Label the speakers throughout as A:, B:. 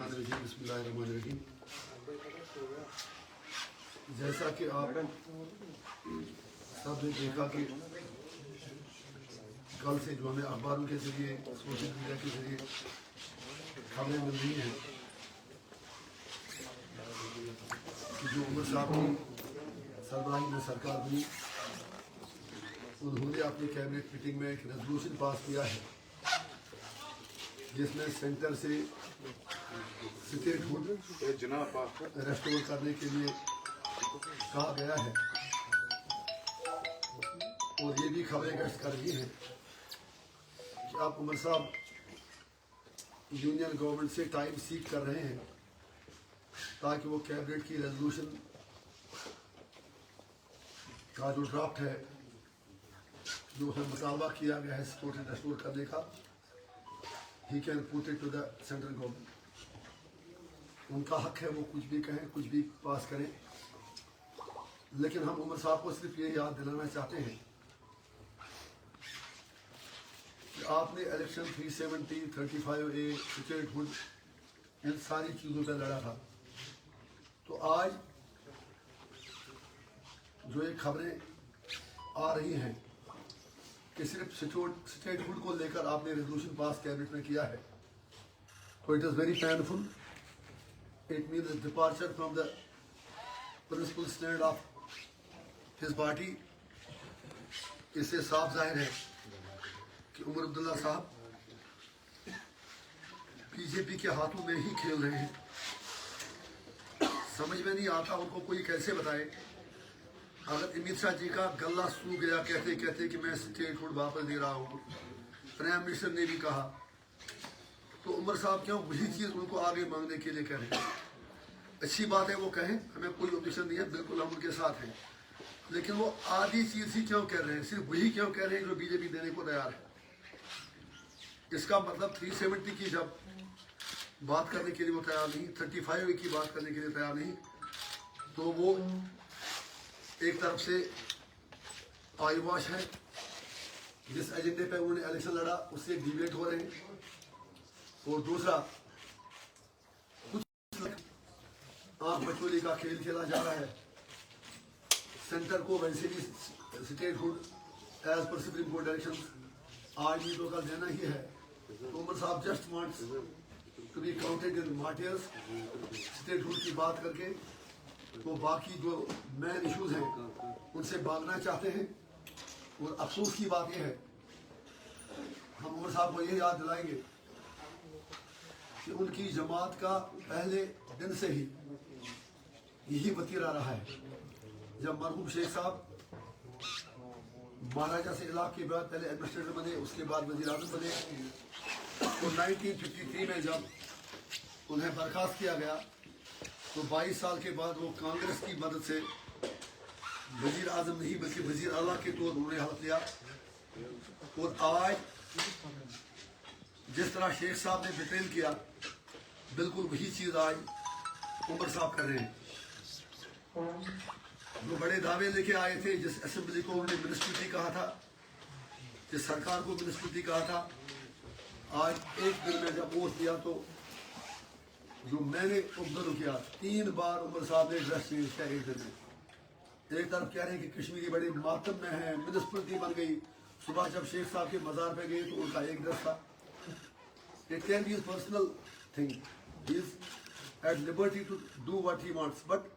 A: बिस्मिल्लाहिर्रहमानिर्रहीम। जैसा कि आप सब ने देखा कि कल से जो हमें अखबारों के जरिए सोशल मीडिया के जरिए खबरें मिल रही हैं कि जो उमर साहब की सरबराही में सरकार बनी, उन्होंने अपनी कैबिनेट मीटिंग में एक रेजोल्यूशन पास किया है जिसमें सेंटर से स्टेटहुड रेस्टोर करने के लिए कहा गया है। और ये भी खबरें गश्त कर रही हैं कि आप उमर साहब यूनियन गवर्नमेंट से टाइम सीक कर रहे हैं ताकि वो कैबिनेट की रेजोल्यूशन का जो ड्राफ्ट है जो है मुतालबा किया गया है सपोर्ट रेस्टोर करने का, he can put it to the central government. उनका हक है वो कुछ भी कहें, कुछ भी पास करें, लेकिन हम उमर साहब को सिर्फ ये याद दिलाना चाहते हैं कि आपने इलेक्शन 370, 35A, स्टेटहुड इन सारी चीज़ों पर लड़ा था। तो आज जो ये खबरें आ रही हैं कि सिर्फ स्टेटहुड को लेकर आपने रेजोल्यूशन पास कैबिनेट में किया है, तो it is very painful. It means a departure from the principal stand of his party। इससे साफ जाहिर है कि उमर अब्दुल्ला साहब बीजेपी के हाथों में ही खेल रहे हैं। समझ में नहीं आता उनको कोई कैसे बताए। अगर अमित शाह जी का गला सूख गया कहते कहते कि मैं स्टेटहुड वापस दे रहा हूँ, प्राइम मिनिस्टर ने भी कहा, तो उमर साहब क्यों वही चीज़ उनको आगे मांगने के लिए कह रहे हैं। अच्छी बात है वो कहें, हमें कोई ऑब्जेक्शन नहीं है, बिल्कुल हम उनके साथ हैं, लेकिन वो आधी चीज़ ही क्यों कह रहे हैं, सिर्फ वही क्यों कह रहे हैं जो बीजेपी देने को तैयार है। इसका मतलब 370 की जब बात करने के लिए वो तैयार नहीं, 35A की बात करने के लिए तैयार नहीं, तो वो एक तरफ से आई वॉश है, जिस एजेंडे पे उन्होंने इलेक्शन लड़ा उससे डिबेट हो रहे हैं, और दूसरा कुछ आंख बचोली का खेल खेला जा रहा है। सेंटर को वैसे भी statehood as per supreme court direction आज भी तो कल देना ही है। तो उमर साहब just wants to be counted in martyrs statehood की बात करके, तो बाकी जो मेन इश्यूज हैं उनसे भागना चाहते हैं। और अफसोस की बात यह है, हम उमर साहब को ये याद दिलाएंगे कि उनकी जमात का पहले दिन से ही यही वतीरा रहा है। जब मरहूम शेख साहब महाराजा से इलाके के बाद पहले एडमिनिस्ट्रेटर बने, उसके बाद वज़ीर आज़म बने, तो 1953 में जब उन्हें बर्खास्त किया गया तो 22 साल के बाद वो कांग्रेस की मदद से वज़ीर आज़म नहीं बल्कि वज़ीर आला के तौर उन्होंने हल्फ लिया। और आज जिस तरह शेख साहब ने डिटेल किया, बिल्कुल वही चीज़ आज उमर साहब कर रहे हैं। जो बड़े दावे लेके आए थे, जिस असेंबली को उन्होंने मिनिस्ट्रिटी कहा था, जिस सरकार को मिनिस्ट्रिटी कहा था, आज एक दिन में जब वोट दिया तो जो मैंने ऑब्जर्व किया 3 बार उमर साहब ने ड्रेस चेंज किया एक दिन में। एक तरफ कह रहे हैं कि कश्मीरी बड़े मातम में है, मिनिस्ट्रिटी बन गई। सुबह जब शेख साहब के मज़ार पे गए तो उनका एक ड्रेस था। It can be his personal thing. He is at liberty to do what he wants. But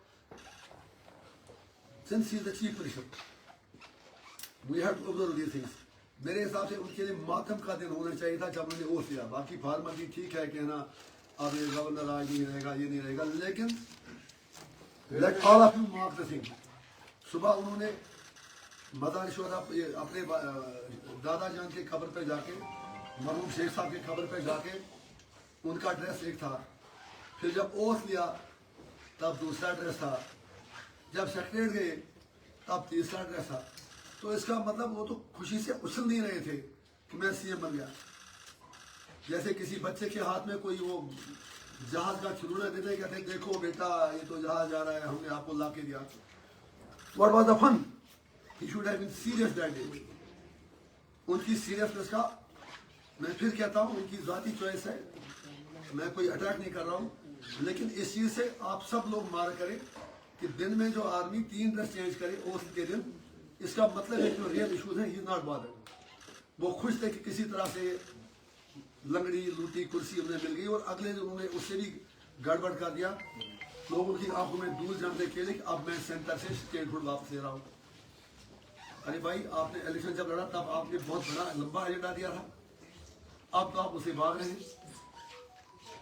A: since he is the chief minister, we have to observe these things. मेरे हिसाब से उनके लिए मातम का दिन होना चाहिए था जब उन्होंने ओथ लिया। बाकी फॉर्मेलिटी ठीक है कहना अब ये गवर्नर आज नहीं रहेगा, ये नहीं रहेगा, लेकिन let all of you mark the thing. सुबह उन्होंने मदार शोरा अपने दादा जान के कब्र पे जाके, मरहूम शेख साहब के खबर पे जाके उनका ड्रेस एक था, फिर जब ओथ लिया तब दूसरा ड्रेस था, जब सेक्रेटरी गए तब तीसरा ड्रेस था। तो इसका मतलब वो तो खुशी से उछल नहीं रहे थे कि मैं सीएम बन गया। जैसे किसी बच्चे के हाथ में कोई वो जहाज का खिलौना देते, कहते देखो बेटा ये तो जहाज जा रहा है, हमने आपको ला के दिया। What was the fun? He should have been serious that day. उनकी सीरियसनेस का मैं फिर कहता हूँ, उनकी ज़ाती चॉइस है। मैं कोई अटैक नहीं कर रहा हूँ, लेकिन इस चीज से आप सब लोग मार करें कि दिन में जो आदमी 3 ड्रेस चेंज करे ओथ के दिन, इसका मतलब है जो रियल इशूज है, ही इज नॉट बॉदर्ड। वो खुश थे कि किसी तरह से लंगड़ी लूटी कुर्सी उन्हें मिल गई, और अगले दिन उन्होंने उससे भी गड़बड़ कर दिया, लोगों की आंखों में धूल जमने के लिए कि अब मैं सेंटर से स्टेटहुड वापस ले रहा हूँ। अरे भाई, आपने इलेक्शन जब लड़ा तब आपने बहुत बड़ा लंबा एजेंडा दिया था, अब तो आप उसे भाग रहे हैं।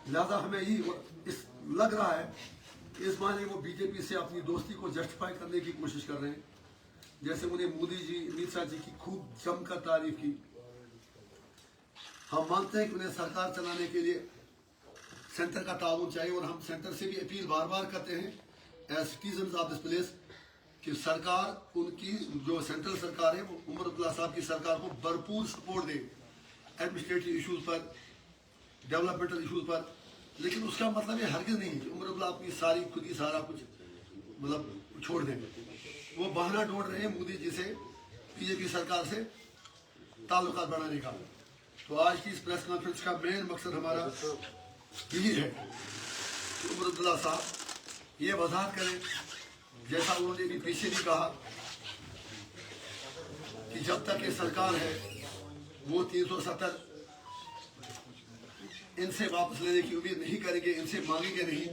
A: लिहाजा हमें ही इस लग रहा है कि इस माने वो बीजेपी से अपनी दोस्ती को जस्टिफाई करने की कोशिश कर रहे हैं। जैसे उन्हें मोदी जी, अमित शाह जी की खूब जमकर तारीफ की। हम मानते हैं कि उन्हें सरकार चलाने के लिए सेंटर का ताउन चाहिए, और हम सेंटर से भी अपील बार बार करते हैं as citizen of this place कि सरकार, उनकी जो सेंट्रल सरकार है, वो उमर अब्दुल्ला साहब की सरकार को भरपूर सपोर्ट दे एडमिनिस्ट्रेटिव इशूज पर, डेवलपमेंटल इशूज पर। लेकिन उसका मतलब ये हरगिज नहीं है कि उमर अब्दुल्ला अपनी सारी खुद ही सारा कुछ मतलब छोड़ देंगे। वो बहाना ढूंढ रहे हैं मोदी जी से, बीजेपी सरकार से ताल्लुकात बढ़ाने का। तो आज की इस प्रेस कॉन्फ्रेंस का मेन मकसद हमारा यही है कि उमर अब्दुल्ला साहब ये वजाहत करें, जैसा उन्होंने भी पीछे भी कहा कि जब तक ये सरकार है वो 370 इनसे वापस लेने की उम्मीद नहीं करेंगे, इनसे मांगेंगे नहीं।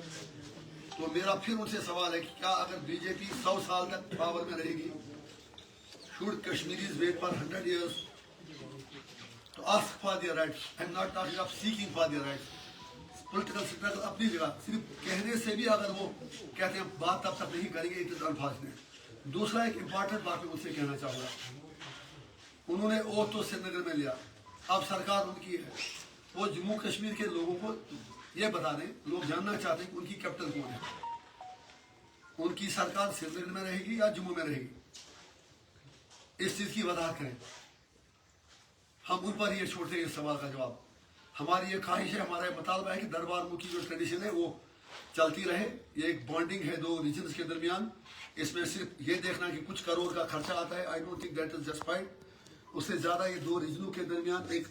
A: तो मेरा फिर उनसे सवाल है कि क्या अगर बीजेपी 100 साल तक पावर में रहेगी, should Kashmiris wait for 100 years to ask for their rights? I am not talking of seeking for their rights. Political struggle अपनी जगह, सिर्फ कहने से भी अगर वो कहते हैं बात तब तक नहीं करेंगे, इट इज अनफॉर्चुनेट। दूसरा एक इम्पॉर्टेंट बात मैं उनसे कहना चाहूँगा, उन्होंने ओथ तो श्रीनगर में लिया, अब सरकार उनकी है, वो जम्मू कश्मीर के लोगों को ये बता दें, लोग जानना चाहते हैं कि उनकी कैपिटल कौन है, उनकी सरकार श्रीनगर में रहेगी या जम्मू में रहेगी, इस चीज की वजाहत करें। हम उन पर ये छोड़ते हैं इस सवाल का जवाब। हमारी ये ख्वाहिश है, हमारा मुतालबा है कि दरबार मुखी जो ट्रेडिशन है वो चलती रहे। ये एक बॉन्डिंग है दो रीजन्स के दरमियान, इसमें सिर्फ ये देखना कि कुछ करोड़ का खर्चा आता है, I don't think that is justified. उससे ज्यादा ये दो रीजनों के दरमियान एक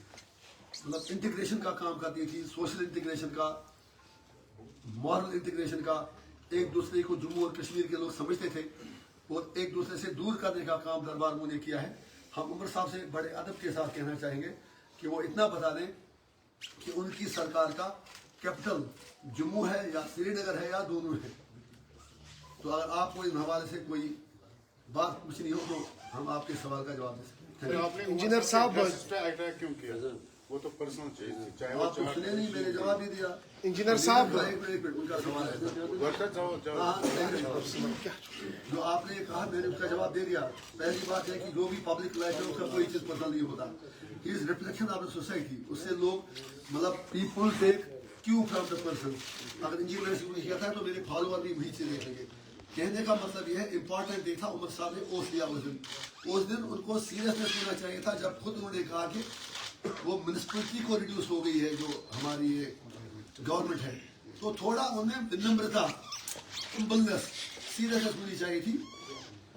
A: मतलब इंटीग्रेशन का काम करती थी, सोशल इंटीग्रेशन का, मॉरल इंटीग्रेशन का। एक दूसरे को जम्मू और कश्मीर के लोग समझते थे और एक दूसरे से दूर करने का काम दरबार मुखी ने किया है। हम उमर साहब से बड़े अदब के साथ कहना चाहेंगे कि वो इतना बता दें कि उनकी सरकार का कैपिटल जम्मू है या श्रीनगर है या दोनों है। तो अगर आपको इन हवाले से कोई बात पूछनी हो तो हम आपके सवाल का जवाब दे सकते हैं।
B: इंजीनियर साहब
C: क्यों किया? वो तो पर्सनल चीज थी, चाहे वो
A: आप उसने नहीं, मैंने जवाब दे दिया।
B: इंजीनियर साहब
A: एक मिनट उनका सवाल है, जो आपने कहा मैंने उसका जवाब दे दिया। पहली बात है कि जो भी पब्लिक लाइफ है उसका कोई चीज पसंद नहीं होता, is reflection of the society. उससे लोग मतलब people take cue from the person. अगर इंजीनियर ने किया था तो मेरे फॉलोअर भी वही चीज देखेंगे। कहने का मतलब यह है, इंपॉर्टेंट देखा उमर साहब ने ओथ लिया उस दिन उनको सीरियसनेस लेना चाहिए था जब खुद उन्होंने कहा कि वो म्युनिसिपैलिटी को रिड्यूस हो गई है जो हमारी ये गवर्नमेंट है। तो थोड़ा उन्हें विनम्रता, हुम्बलनेस, सीरियसनेस होनी चाहिए थी।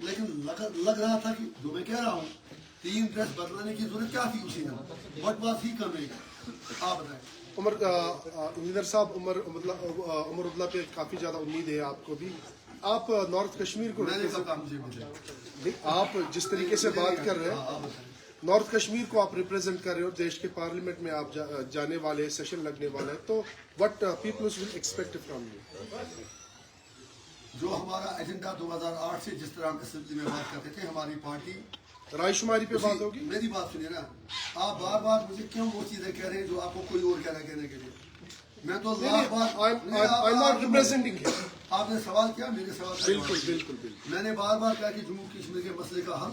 A: लेकिन लग रहा था कि जो मैं कह रहा हूँ 3 ड्रेस बदलाने की जरूरत क्या थी उसी दिन, व्हाट वाज ही कमिंग, आप बताएं।
B: उमर इंजीनियर साहब उमर अब्दुल्ला पे काफी ज्यादा उम्मीद है आपको भी। आप नॉर्थ कश्मीर को
A: मैंने कहा मुझे
B: आप जिस तरीके से बात कर रहे हैं, नॉर्थ कश्मीर को आप रिप्रेजेंट कर रहे हो, देश के पार्लियामेंट में आप जाने वाले, सेशन लगने वाला है, तो what peoples will expect from you?
A: जो हमारा एजेंडा 2008 से जिस तरह हम असेंबली में बात करते थे, हमारी पार्टी
B: रायशुमारी पे बात होगी।
A: मेरी बात सुनिए ना, आप बार बार मुझे क्यों वो चीजें कह रहे हैं जो आपको कोई और कह रहा है कहने के लिए। मैं तो आपने सवाल किया, मेरे सवाल का
B: बिल्कुल बिल्कुल बिल्कुल
A: मैंने बार बार कहा कि जम्मू कश्मीर के मसले का हल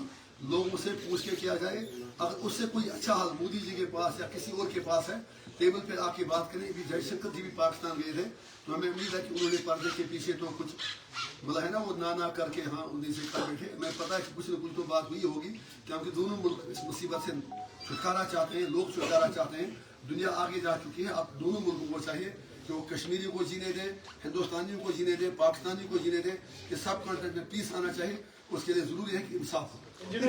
A: लोगों से पूछ के किया जाए। अगर उससे कोई अच्छा हल मोदी जी के पास या किसी और के पास है, टेबल पे आके बात करें। अभी जयशंकर जी भी पाकिस्तान गए थे, तो हमें उम्मीद है कि उन्होंने पर्दे के पीछे तो कुछ बोला है ना, वो ना करके हाँ उन्हीं से कर बैठे। मैं पता है कि कुछ न कुछ तो बात हुई होगी, क्योंकि दोनों मुल्क इस मुसीबत से छुटकारा चाहते हैं, लोग छुटकारा चाहते हैं। दुनिया आगे जा चुकी है, अब दोनों मुल्कों को चाहिए कि वो कश्मीरियों को जीने दें, हिंदुस्तानियों को जीने दें, पाकिस्तानियों को जीने दें, कि सब कॉन्ट्रेक्ट में पीस आना चाहिए। उसके लिए जरूरी है कि इंसाफ हो।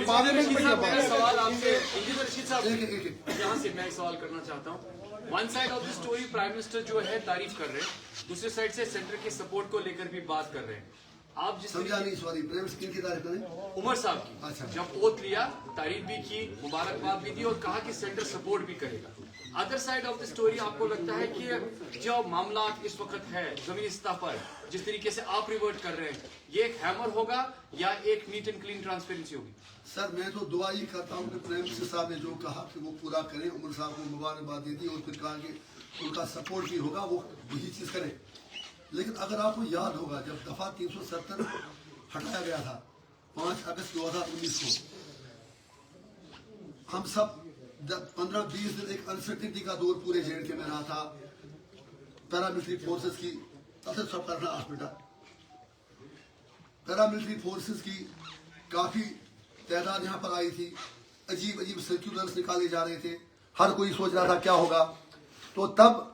D: पार्लियामेंट में मेरा सवाल आपसे इंजीनियर रशीद साहब
A: एक
D: यहाँ से मैं एक सवाल करना चाहता हूँ। One side of the story prime minister जो है तारीफ कर रहे हैं, दूसरे साइड से सेंटर के सपोर्ट को लेकर भी बात कर रहे हैं। आप जिस
A: समझा नहीं, सॉरी, प्रेम स्किन की तारीफ करें।
D: उमर साहब की
A: अच्छा।
D: जब ओथ लिया, तारीफ भी की, मुबारकबाद भी दी और कहा कि सेंटर सपोर्ट भी करेगा। Other side of the story आपको लगता है कि जो मामला इस वक्त है जमीनी सतह पर, जिस तरीके से आप रिवर्ट कर रहे हैं, ये एक हैमर होगा या एक नीट एंड क्लीन ट्रांसपेरेंसी होगी?
A: सर मैं तो दुआ ही करता हूँ कि प्रेम मिनिस्टर साहब ने जो कहा कि वो पूरा करें। उमर साहब को मुबारकबाद दे दी और फिर कहा कि उनका सपोर्ट भी होगा, वो वही चीज करें। लेकिन अगर आपको याद होगा, जब दफा 370 हटाया गया था 5 अगस्त 2019 को, हम सब 15-20 दिन एक अनसर्टिनिटी का दौर पूरे JNK में रहा था। पैरामिलिट्री फोर्सेस की तब सब करना हॉस्पिटल, पैरामिलिट्री फोर्सेस की काफी तादाद यहाँ पर आई थी। अजीब अजीब सर्क्यूलर्स निकाले जा रहे थे, हर कोई सोच रहा था क्या होगा। तो तब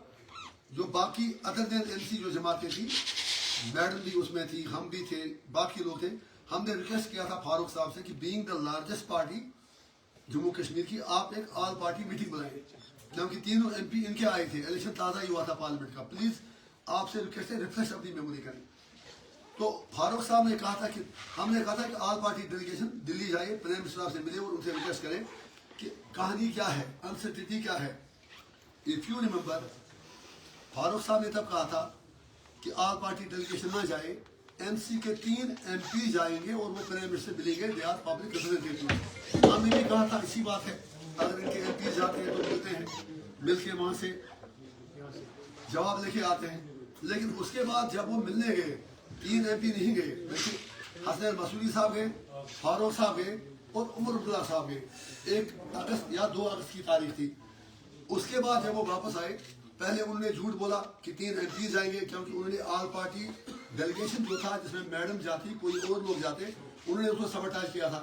A: जो बाकी अदर देन MC जो जमातें थी, मैडम भी उसमें थी, हम भी थे, बाकी लोग थे, हमने रिक्वेस्ट किया था फारूक साहब से कि being the largest party Jammu Kashmir की, आप एक ऑल पार्टी मीटिंग बुलाएं, क्योंकि तीनों MP इनके आए थे, इलेक्शन ताज़ा ही हुआ था पार्लियामेंट का। प्लीज आपसे रिक्वेस्ट है, रिफ्रेश अपनी मेमोरी करें। तो फारूक साहब ने कहा था कि हमने कहा था कि ऑल पार्टी डेलीगेशन दिल्ली जाए, प्राइम मिनिस्टर साहब से मिले और उनसे रिक्वेस्ट करें कि कहानी क्या है, अनसर्टिनिटी क्या है। इफ यू रिमेंबर, फारूक साहब ने तब कहा था कि ऑल पार्टी डेलीगेशन ना जाए, MC के 3 MP जाएंगे और वो प्राइम मिनिस्टर मिलेंगे, दे आर पब्लिक रिप्रेजेंटेटिव। हमने भी कहा था इसी बात है, अगर इनके MP जाते हैं तो मिलते हैं, मिल के वहां से जवाब लेके आते हैं। लेकिन उसके बाद जब वो मिलने गए, 3 MP नहीं गए, बल्कि हसन मसूदी साहब गए, फारूक साहब गए और उमर अब्दुल्ला साहब गए। 1 अगस्त या 2 अगस्त की तारीख थी। उसके बाद जब वो वापस आए, पहले उन्होंने झूठ बोला कि 3 MP जाएंगे, क्योंकि उन्होंने ऑल पार्टी डेलीगेशन जो था जिसमें मैडम जाती, कोई और लोग जाते, उन्होंने उसको सबटाइज किया था।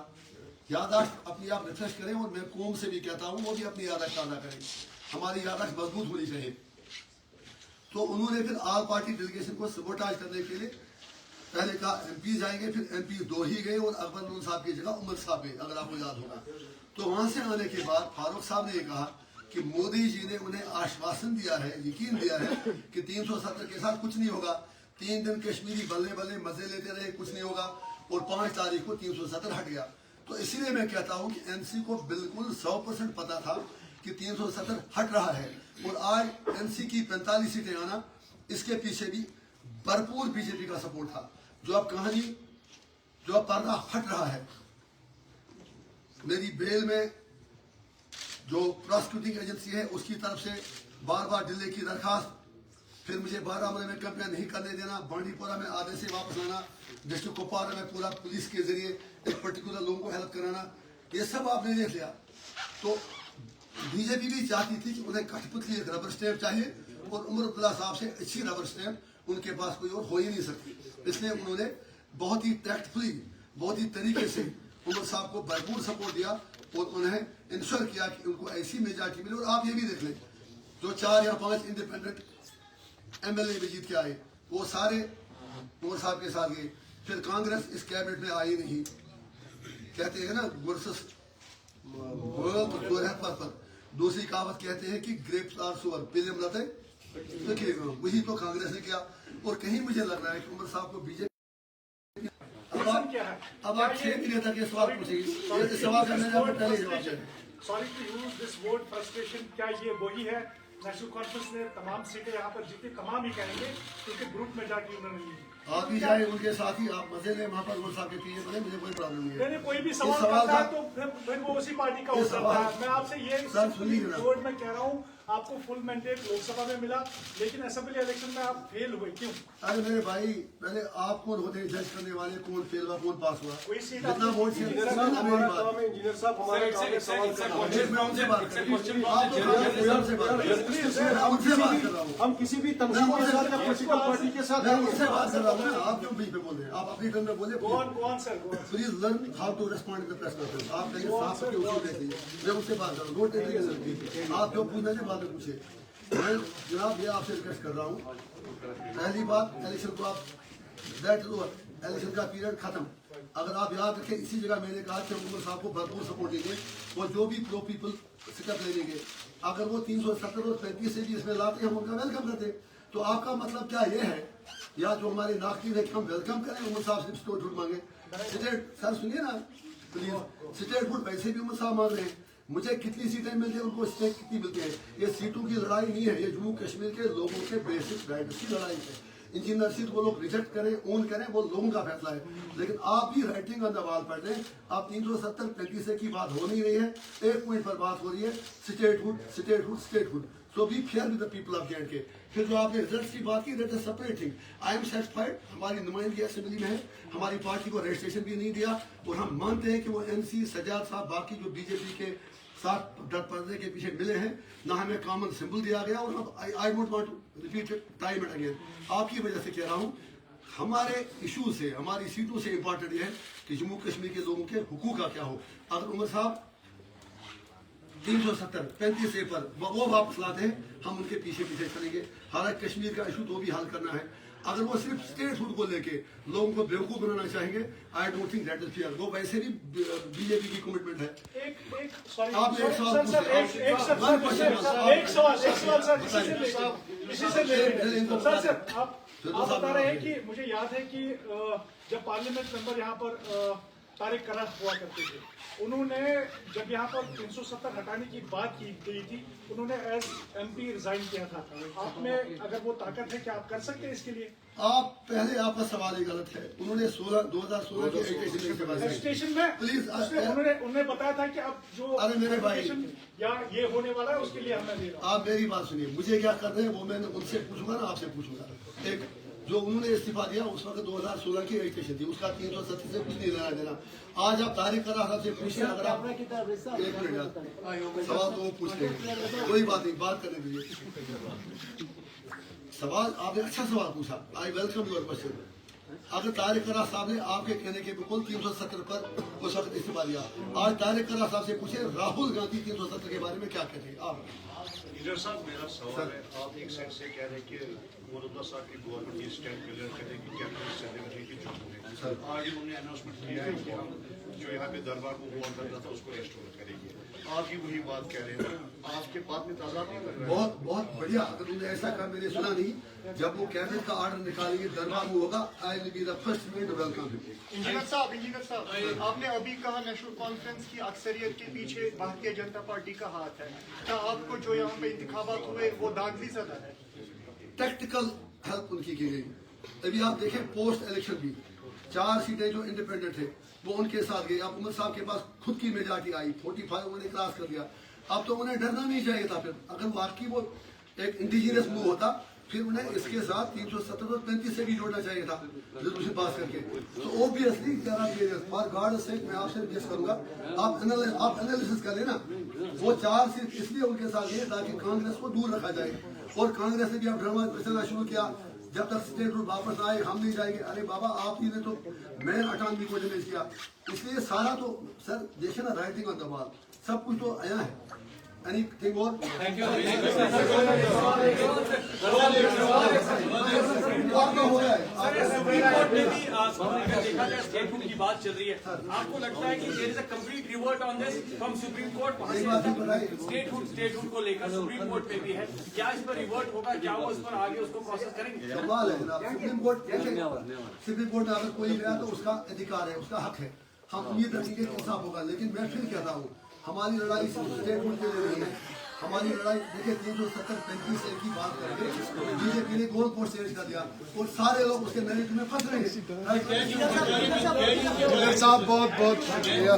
A: यादाश्त अपनी आप रिफ्रेश करें, और मैं कौम से भी कहता हूँ वो भी अपनी यादाश्त ताज़ा करें, हमारी यादाश्त मजबूत होनी चाहिए। तो उन्होंने फिर ऑल पार्टी डेलीगेशन को सबोटाज करने के लिए पहले कहा MP जाएंगे, फिर MP 2 ही गए और अकबर नून साहब की जगह उमर साहब गए, अगर आपको याद होगा। तो वहां से आने के बाद फारूक साहब ने ये कहा कि मोदी जी ने उन्हें आश्वासन दिया है, यकीन दिया है कि 370 के साथ कुछ नहीं होगा। 3 दिन कश्मीरी बल्ले बल्ले मजे लेते रहे, कुछ नहीं होगा, और 5 तारीख को 370 हट गया। तो इसीलिए मैं कहता हूं कि NC को बिल्कुल 100% पता था कि 370 हट रहा है, और आज NC की 45 सीटें आना, इसके पीछे भी भरपूर BJP का सपोर्ट था। जो अब कहानी, जो अब पर्दा हट रहा है, मेरी बेल में जो प्रोसिक्यूटिंग एजेंसी है उसकी तरफ से बार बार डिले की दरखास्त, फिर मुझे बारामूला में कैंपेन नहीं करने देना, बांडीपोरा में आधे से वापस लाना, डिस्ट्रिक्ट कुपवारा में पूरा पुलिस के जरिए एक पर्टिकुलर लोगों को हेल्प कराना, ये सब आपने देख लिया। तो BJP भी चाहती थी कि उन्हें कठपुतली एक रबर स्टैंप चाहिए, और उमर अब्दुल्ला साहब से अच्छी रबर स्टैंप उनके पास कोई और हो ही नहीं सकती। इसलिए उन्होंने बहुत ही टैक्टफुली, बहुत ही तरीके से उमर साहब को भरपूर सपोर्ट दिया, और उन्हें इंश्योर किया कि उनको ऐसी मेजॉरिटी मिले। और आप ये भी देख लें, जो 4 या 5 इंडिपेंडेंट MLA भी जीत के आए, वो सारे उमर साहब के साथ गए। फिर कांग्रेस इस कैबिनेट में आई नहीं, कहते हैं ना वर्सेस पर। दूसरी कहावत कहते हैं कि ग्रेप्स आर सोअर, पिल्म लते वही तो कांग्रेस ने किया। और कहीं मुझे लग रहा है कि उमर साहब को BJP, अब आप 6 महीने तक ये सवाल पूछेगी, ये सवाल करने का पहले जवाब दें।
E: Sorry to use this word frustration, क्या ये वही है? नेशनल कॉन्फ्रेंस ने तमाम सीटें यहाँ पर जीती, तमाम ही कहेंगे, क्योंकि ग्रुप में जाके उन्होंने ली।
A: आप भी जाए उनके साथ ही, आप मजे लें वहाँ पर, उमर साहब के पीछे बने, मुझे कोई प्रॉब्लम नहीं है।
E: कोई भी सवाल करता है तो फिर वो उसी पार्टी का हो सकता है। मैं आपसे ये वर्ड में कह रहा हूँ, आपको फुल मैंडेट लोकसभा में मिला, लेकिन असेंबली इलेक्शन में आप फेल हुए, क्यों?
A: अरे मेरे भाई, पहले आप कौन होते हैं जज करने वाले, कौन फेल हुआ, कौन पास हुआ?
E: कोई सीट
A: जितना वोट से
B: इंजीनियर साहब हमारे काम में सवाल हम किसी भी तंजीम के साथ या पॉलिटिकल पार्टी के साथ
A: उनसे बात कर रहा हूँ ना, आप क्यों बीच में बोल रहे हैं? आप अपनी टर्म में बोले।
E: कौन sir?
A: Please learn how to respond in the press conference. आप कहीं साफ करके उसी देख लीजिए, मैं उससे बात कर रहा हूँ। आप जो पूछना है बाद में पूछे। मैं जनाब ये आपसे रिक्वेस्ट कर रहा हूँ, पहली बात, इलेक्शन को आप दैट इलेक्शन का पीरियड खत्म। अगर आप याद रखें, इसी जगह मैंने कहा कि उमर साहब को भरपूर सपोर्ट देंगे और जो भी प्रो पीपल स्टेप ले लेंगे, अगर वो 370 और 35 से भी इसमें लाते हम उनका वेलकम करते। तो आपका मतलब क्या ये है, या जो हमारे नागरिक है कि हम वेलकम करें उमर साहब से स्टेट हुड मांगे? स्टेट सर सुनिए ना प्लीज, स्टेट हुड वैसे भी उमर साहब मांग रहे हैं। मुझे कितनी सीटें मिलती है, उनको स्टेट कितनी मिलती है? ये सीटों की लड़ाई नहीं है, ये जम्मू कश्मीर के लोगों के बेसिक राइट्स की लड़ाई है। इंजीनियर सीट वो लोग रिजेक्ट करें ओन करें, वो लोगों का फैसला है। लेकिन आप भी राइटिंग ऑन द वॉल पढ़ लें, आप 370-35 की बात हो नहीं रही है, एक पॉइंट पर बात हो रही है statehood statehood statehood. So be fair with the people of J&K। फिर जो आपने रिजल्ट की बात की, that is separate thing. I am satisfied, हमारी नुमाइंदगी असेंबली में है, हमारी पार्टी को रजिस्ट्रेशन भी नहीं दिया और हम मानते हैं कि वो MC सजाद साहब बाकी जो बीजेपी के साथ डर पर्दे के पीछे मिले हैं, ना हमें कॉमन सिंबल दिया गया। और I won't want to repeat it time and again, आपकी वजह से कह रहा हूँ, हमारे इशू से, हमारी सीटों से इम्पोर्टेंट ये है कि जम्मू कश्मीर के लोगों के हुकूक का क्या हो। अगर उमर साहब 370-35 से पर वो वापस लाते हैं, हम उनके पीछे पीछे चलेंगे। हालांकि कश्मीर का इशू तो भी हल करना है। अगर वो सिर्फ स्टेट हुड को लेके लोगों को बेवकूफ बनाना चाहेंगे, I don't think that is fair. वो वैसे भी बीजेपी की कमिटमेंट है। आपने एक सवाल
E: आप बता रहे हैं कि मुझे याद है कि जब पार्लियामेंट मेंबर यहाँ पर तारिक करार हुआ करते थे, उन्होंने जब यहाँ पर 370 हटाने की बात की गई थी, उन्होंने एज MP रिजाइन किया था। आप में अगर वो ताकत है, क्या आप कर सकते हैं इसके लिए?
A: आप पहले आपका सवाल ही गलत है। उन्होंने 2016 के
E: रजिस्ट्रेशन में
A: प्लीज
E: उन्होंने बताया था कि अब जो
A: अरे मेरे भाई
E: या ये होने वाला है उसके लिए हमें दे रहा हूं।
A: आप मेरी बात सुनिए, मुझे क्या करना है वो मैंने उनसे पूछूंगा ना, आपसे पूछूंगा। एक जो उन्होंने इस्तीफा दिया उस वक्त 2016 की रजिस्ट्रेशन थी, उसका 370 से कुछ नहीं लेना देना। आज आप तारीख करा साहब से पूछिए, अगर आप एक मिनट सवाल तो वो पूछ लेंगे, कोई बात नहीं, बात करने दीजिए। सवाल आपने अच्छा सवाल पूछा, आई वेलकम योर क्वेश्चन। अगर तारिक करा साहब ने आपके कहने के बिल्कुल 370 पर उस वक्त इस्तीफा दिया, आज तारिक करा साहब से पूछे राहुल गांधी 370 के बारे में क्या कहते हैं आप?
F: लीडर साहब, मेरा सवाल है, आप एक साइड से कह रहे हैं कि मोहम्मद साहब की गवर्नमेंट ये स्टैंड क्लियर करेगी कैबिनेट सेक्रेटरी की जॉब में। आज उन्होंने अनाउंसमेंट किया है कि हम जो यहाँ पे दरबार को हुआ करता था उसको रेस्टोर करेंगे। आप भी वही बात कह रहे हैं, आपके बात में ताज़ा नहीं लग रहा है?
A: बहुत बहुत बढ़िया। अगर उन्होंने ऐसा कहा, मैंने सुना नहीं, जब वो कैबिनेट का ऑर्डर निकालेंगे दरबार में होगा, I will be the first man to welcome him.
G: Engineer साहब, आपने अभी कहा नेशनल कॉन्फ्रेंस की अक्सरियत के पीछे भारतीय जनता पार्टी का हाथ है। क्या आपको जो यहाँ पे इंतखाबात हुए वो दागली सदा है?
A: टेक्निकल हेल्प उनकी की गई। अभी आप देखें पोस्ट इलेक्शन भी 4 सीटें जो इंडिपेंडेंट थे वो उनके साथ गई। अब उमर साहब के पास खुद की मेजॉरिटी आई, 45 उन्होंने क्रॉस कर दिया। अब तो उन्हें डरना नहीं चाहिए था। फिर अगर वाकई वो एक इंडिजिनियस मूव होता, फिर उन्हें इसके साथ 370 और 35 से भी जोड़ना चाहिए था रेजोल्यूशन पास करके। तो ऑब्वियसली फॉर गॉड सेक मैं आपसे रिक्वेस्ट करूंगा, आप एनालिसिस कर लेना। वो 4 सीट इसलिए उनके साथ गए ताकि कांग्रेस को दूर रखा जाए। और कांग्रेस ने भी अब ड्रामा चलना शुरू किया, जब तक स्टेट रूल वापस आए हम नहीं जाएंगे। अरे बाबा, आप ही ने तो मैन अटानवी को डिमेज किया। इसलिए सारा तो सर देखिए ना, राइटिंग ऑन द वॉल, सब कुछ तो आया है। एनीथिंग और
D: थैंक यू।
A: हो गया है।
D: सुप्रीम कोर्ट में भी अगर देखा जाए स्टेट हुड की बात चल रही है, आपको लगता है कि there is a complete revert on this from supreme court? Statehood को लेकर सुप्रीम कोर्ट में भी है, क्या इस पर रिवर्ट होगा? क्या वो इस पर आगे उसको प्रोसेस करेंगे?
A: सवाल है जनाब, सुप्रीम कोर्ट में अगर कोई गया तो उसका अधिकार है, उसका हक है। हम उम्मीद रखेंगे कि इंसाफ होगा। लेकिन मैं फिर कहता हूँ, हमारी लड़ाई सिर्फ स्टेट हुड के लिए नहीं है। हमारी लड़ाई देखिए 370-35 की बात करके बीजेपी ने गोल पोस्ट चेंज कर दिया और सारे लोग उसके नैरेटिव में फंस रहे हैं।
B: साहब बहुत बहुत शुक्रिया।